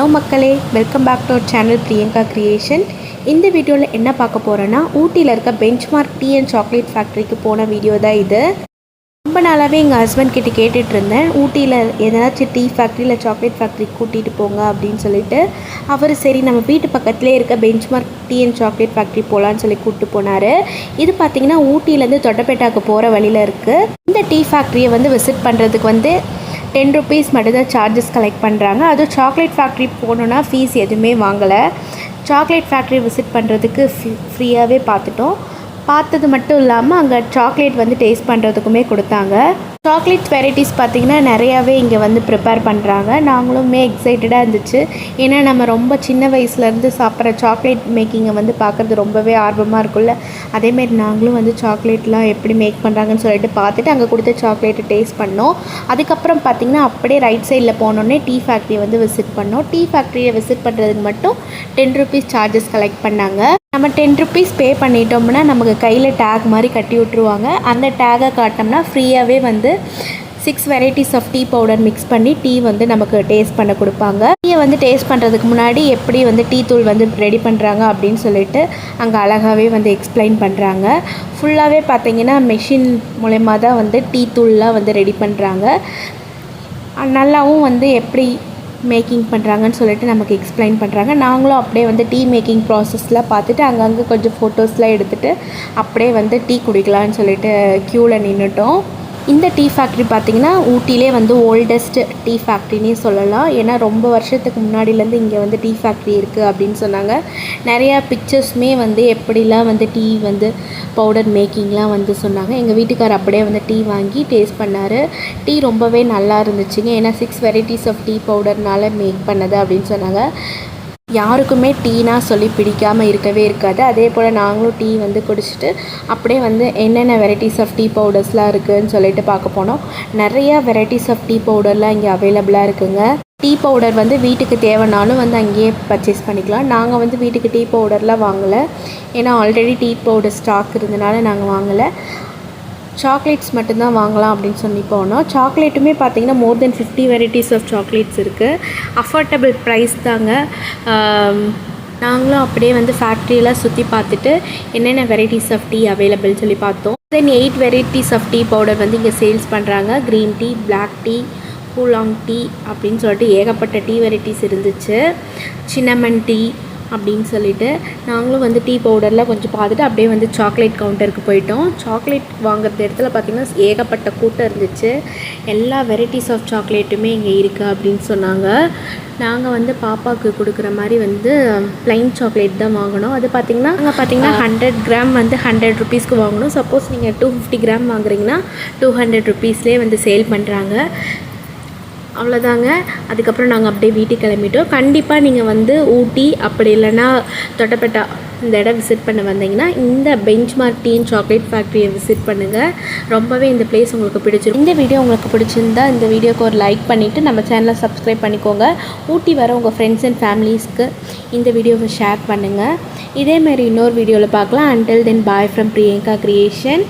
Hello மக்களே, welcome back to our channel Priyanka creation. இந்த வீடியோவில் என்ன பார்க்க போகிறோன்னா, ஊட்டியில் இருக்க பெஞ்ச்மார்க் டீ அண்ட் சாக்லேட் ஃபேக்ட்ரிக்கு போன வீடியோ தான் இது. ரொம்ப நாளாகவே எங்கள் ஹஸ்பண்ட் கிட்ட கேட்டுட்டு இருந்தேன், ஊட்டியில் எதனாச்சும் டீ ஃபேக்ட்ரி இல்லை சாக்லேட் ஃபேக்ட்ரிக்கு கூட்டிகிட்டு போங்க அப்படின்னு சொல்லிட்டு. அவர் சரி நம்ம வீட்டு பக்கத்துலேயே இருக்க benchmark tea and chocolate factory போகலான்னு சொல்லி கூப்பிட்டு போனார். இது பார்த்திங்கன்னா ஊட்டியிலேருந்து தொட்டபெட்டாக்கு போகிற வழியில் இருக்குது. இந்த டீ ஃபேக்ட்ரியை விசிட் பண்ணுறதுக்கு 10 rupees மட்டும்தான் சார்ஜஸ் கலெக்ட் பண்ணுறாங்க. அதுவும் சாக்லேட் ஃபேக்ட்ரி போகணுன்னா ஃபீஸ் எதுவுமே வாங்கலை. சாக்லேட் ஃபேக்ட்ரி விசிட் பண்ணுறதுக்கு ஃப்ரீயாகவே பார்த்தது மட்டும் இல்லாமல் அங்கே சாக்லேட் டேஸ்ட் பண்ணுறதுக்குமே கொடுத்தாங்க. சாக்லேட் வெரைட்டிஸ் பார்த்திங்கன்னா நிறையாவே இங்கே ப்ரிப்பேர் பண்ணுறாங்க. நாங்களுமே எக்ஸைட்டடாக இருந்துச்சு. ஏன்னா நம்ம ரொம்ப சின்ன வயசுலேருந்து சாப்பிட்ற சாக்லேட் மேக்கிங்கை பார்க்குறது ரொம்பவே ஆர்வமாக இருக்கும்ல. அதேமாரி நாங்களும் சாக்லேட்லாம் எப்படி மேக் பண்ணுறாங்கன்னு சொல்லிட்டு பார்த்துட்டு அங்கே கொடுத்த சாக்லேட்டை டேஸ்ட் பண்ணோம். அதுக்கப்புறம் பார்த்திங்கன்னா அப்படியே ரைட் சைடில் போனோடனே டீ ஃபேக்ட்ரியை விசிட் பண்ணோம். டீ ஃபேக்ட்ரியை விசிட் பண்ணுறதுக்கு மட்டும் 10 rupees சார்ஜஸ் கலெக்ட் பண்ணாங்க. நம்ம 10 rupees பே பண்ணிட்டோம்னா நமக்கு கையில் டேக் மாதிரி கட்டி விட்ருவாங்க. அந்த டேகை காட்டினோம்னா ஃப்ரீயாகவே 6 varieties of tea powder mix பண்ணி டீ நமக்கு டேஸ்ட் பண்ண கொடுப்பாங்க. டீயை டேஸ்ட் பண்ணுறதுக்கு முன்னாடி எப்படி டீ தூள் ரெடி பண்ணுறாங்க அப்படின்னு சொல்லிட்டு அங்கே அழகாகவே எக்ஸ்பிளைன் பண்ணுறாங்க. ஃபுல்லாகவே பார்த்திங்கன்னா மெஷின் மூலயமா தான் டீ தூள்லாம் ரெடி பண்ணுறாங்க. நல்லாவும் எப்படி மேக்கிங் பண்ணுறாங்கன்னு சொல்லிட்டு நமக்கு எக்ஸ்பிளைன் பண்ணுறாங்க. நாங்களும் அப்படியே டீ மேக்கிங் ப்ராசஸ்லாம் பார்த்துட்டு அங்கங்கே கொஞ்சம் ஃபோட்டோஸ்லாம் எடுத்துகிட்டு அப்படியே டீ குடிக்கலான்னு சொல்லிட்டு க்யூவில் நின்றுட்டோம். இந்த டீ ஃபேக்ட்ரி பார்த்திங்கன்னா ஊட்டிலே ஓல்டஸ்ட் டீ ஃபேக்ட்ரினே சொல்லலாம். ஏன்னா ரொம்ப வருஷத்துக்கு முன்னாடிலேருந்து இங்கே டீ ஃபேக்ட்ரி இருக்குது அப்படின்னு சொன்னாங்க. நிறையா பிக்சர்ஸுமே எப்படிலாம் டீ பவுடர் மேக்கிங்லாம் சொன்னாங்க. எங்கள் வீட்டுக்கார் அப்படியே டீ வாங்கி டேஸ்ட் பண்ணார். டீ ரொம்பவே நல்லா இருந்துச்சுங்க. ஏன்னா 6 varieties ஆஃப் டீ பவுடர்னால் மேக் பண்ணது அப்படின்னு சொன்னாங்க. யாருக்குமே டீனா சொல்லி பிடிக்காமல் இருக்கவே இருக்காது. அதே போல் நாங்களும் டீ குடிச்சிட்டு அப்படியே என்னென்ன வெரைட்டிஸ் ஆஃப் டீ பவுடர்ஸ்லாம் இருக்குதுன்னு சொல்லிட்டு பார்க்க போனோம். நிறையா வெரைட்டிஸ் ஆஃப் டீ பவுடர்லாம் இங்கே அவைலபிளாக இருக்குங்க. டீ பவுடர் வீட்டுக்கு தேவைனாலும் அங்கேயே பர்ச்சேஸ் பண்ணிக்கலாம். நாங்கள் வீட்டுக்கு டீ பவுடர்லாம் வாங்கலை. ஏன்னா ஆல்ரெடி டீ பவுடர் ஸ்டாக் இருந்தனால நாங்கள் வாங்கலை. சாக்லேட்ஸ் மட்டும்தான் வாங்கலாம் அப்படின்னு சொல்லி போனோம். சாக்லேட்டுமே பார்த்திங்கன்னா மோர் தென் 50 varieties ஆஃப் சாக்லேட்ஸ் இருக்குது. அஃபோர்டபுள் ப்ரைஸ் தாங்க. நாங்களும் அப்படியே ஃபேக்ட்ரியெலாம் சுற்றி பார்த்துட்டு என்னென்ன வெரைட்டிஸ் ஆஃப் டீ அவைலபிள் சொல்லி பார்த்தோம். Then 8 varieties of tea powder இங்கே சேல்ஸ் பண்ணுறாங்க. க்ரீன் டீ, பிளாக் டீ, கூலாங் டீ அப்படின்னு சொல்லிட்டு ஏகப்பட்ட டீ வெரைட்டிஸ் இருந்துச்சு. சின்னமன் டீ அப்படின்னு சொல்லிட்டு நாங்களும் டீ பவுடர்லாம் கொஞ்சம் பார்த்துட்டு அப்படியே சாக்லேட் கவுண்டருக்கு போயிட்டோம். சாக்லேட் வாங்குற இடத்துல பார்த்திங்கன்னா ஏகப்பட்ட கூட்டம் இருந்துச்சு. எல்லா வெரைட்டிஸ் ஆஃப் சாக்லேட்டுமே இங்கே இருக்குது அப்படின்னு சொன்னாங்க. நாங்கள் பாப்பாவுக்கு கொடுக்குற மாதிரி ப்ளைன் சாக்லேட் தான் வாங்கினோம். அது பார்த்திங்கன்னா அங்கே பார்த்திங்கன்னா 100 கிராம் 100 rupeesக்கு வாங்கணும். சப்போஸ் நீங்கள் 250 கிராம் வாங்குறீங்கன்னா 200 rupeesலேயே சேல் பண்ணுறாங்க. அவ்வளோதாங்க. அதுக்கப்புறம் நாங்கள் அப்படியே வீட்டுக்கு கிளம்பிட்டோம். கண்டிப்பாக நீங்கள் ஊட்டி அப்படி இல்லைன்னா தொட்டபெட்டா இந்த இடம் விசிட் பண்ண வந்தீங்கன்னா இந்த பெஞ்ச்மார்க் டீ அண்ட் சாக்லேட் ஃபேக்ட்ரியை விசிட் பண்ணுங்கள். ரொம்பவே இந்த பிளேஸ் உங்களுக்கு பிடிச்சிருக்கும். இந்த வீடியோ உங்களுக்கு பிடிச்சிருந்தா இந்த வீடியோக்கு ஒரு லைக் பண்ணிவிட்டு நம்ம சேனலை சப்ஸ்கிரைப் பண்ணிக்கோங்க. ஊட்டி வர உங்கள் ஃப்ரெண்ட்ஸ் அண்ட் ஃபேமிலிஸ்க்கு இந்த வீடியோவை ஷேர் பண்ணுங்கள். இதேமாரி இன்னொரு வீடியோவில் பார்க்கலாம். Until then, bye from Priyanka creation.